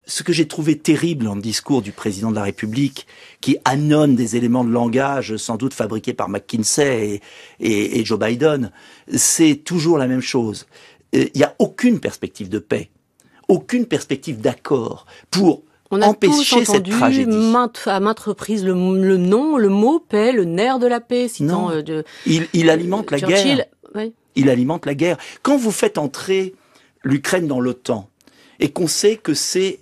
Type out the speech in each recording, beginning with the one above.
ce que j'ai trouvé terrible dans le discours du président de la République, qui annonce des éléments de langage sans doute fabriqués par McKinsey et Joe Biden, c'est toujours la même chose. Il n'y a aucune perspective de paix, aucune perspective d'accord pour empêcher cette tragédie. À maintes reprises le mot paix, le nerf de la paix, citant il alimente la guerre. Oui. Il alimente la guerre. Quand vous faites entrer l'Ukraine dans l'OTAN, et qu'on sait que c'est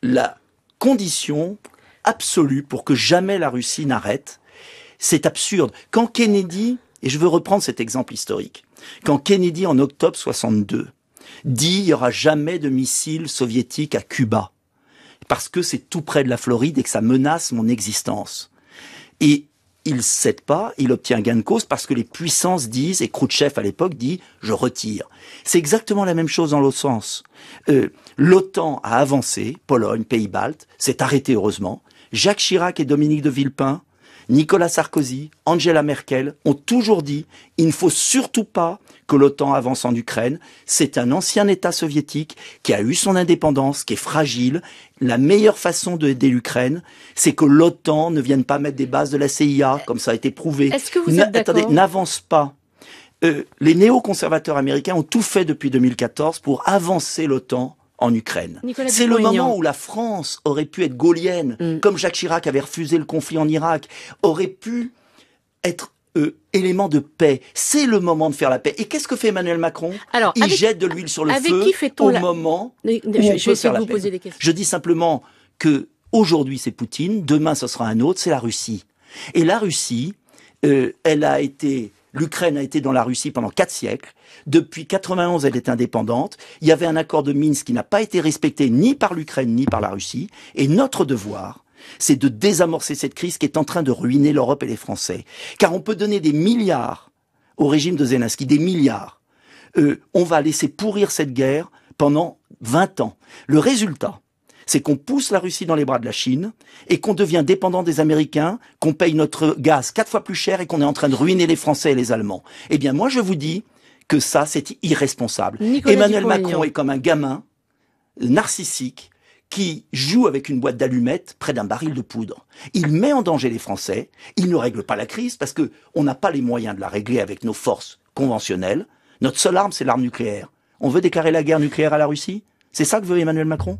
la condition absolue pour que jamais la Russie n'arrête, c'est absurde. Quand Kennedy, et je veux reprendre cet exemple historique, quand Kennedy en octobre 62 dit il n'y aura jamais de missiles soviétiques à Cuba, parce que c'est tout près de la Floride et que ça menace mon existence. Et il ne cède pas, il obtient gain de cause parce que les puissances disent, et Khrouchtchev à l'époque dit, je retire. C'est exactement la même chose dans l'autre sens. L'OTAN a avancé, Pologne, Pays-Baltes, s'est arrêté heureusement. Jacques Chirac et Dominique de Villepin, Nicolas Sarkozy, Angela Merkel ont toujours dit, il ne faut surtout pas que l'OTAN avance en Ukraine. C'est un ancien État soviétique qui a eu son indépendance, qui est fragile. La meilleure façon d'aider l'Ukraine, c'est que l'OTAN ne vienne pas mettre des bases de la CIA, comme ça a été prouvé. Est-ce que vous êtes d'accord ? Attendez, n'avance pas. Les néoconservateurs américains ont tout fait depuis 2014 pour avancer l'OTAN en Ukraine. C'est le moment où la France aurait pu être gaullienne, comme Jacques Chirac avait refusé le conflit en Irak, aurait pu être élément de paix. C'est le moment de faire la paix. Et qu'est-ce que fait Emmanuel Macron ? Il jette de l'huile sur le feu au moment où on peut faire la paix. Je dis simplement que aujourd'hui c'est Poutine, demain ce sera un autre, c'est la Russie. Et la Russie, l'Ukraine a été dans la Russie pendant 4 siècles. Depuis 91, elle est indépendante. Il y avait un accord de Minsk qui n'a pas été respecté ni par l'Ukraine ni par la Russie. Et notre devoir, c'est de désamorcer cette crise qui est en train de ruiner l'Europe et les Français. Car on peut donner des milliards au régime de Zelensky, des milliards. On va laisser pourrir cette guerre pendant 20 ans. Le résultat, c'est qu'on pousse la Russie dans les bras de la Chine et qu'on devient dépendant des Américains, qu'on paye notre gaz 4 fois plus cher et qu'on est en train de ruiner les Français et les Allemands. Eh bien, moi, je vous dis que ça, c'est irresponsable. Emmanuel Macron est comme un gamin narcissique qui joue avec une boîte d'allumettes près d'un baril de poudre. Il met en danger les Français, il ne règle pas la crise parce que on n'a pas les moyens de la régler avec nos forces conventionnelles. Notre seule arme, c'est l'arme nucléaire. On veut déclarer la guerre nucléaire à la Russie ? C'est ça que veut Emmanuel Macron ?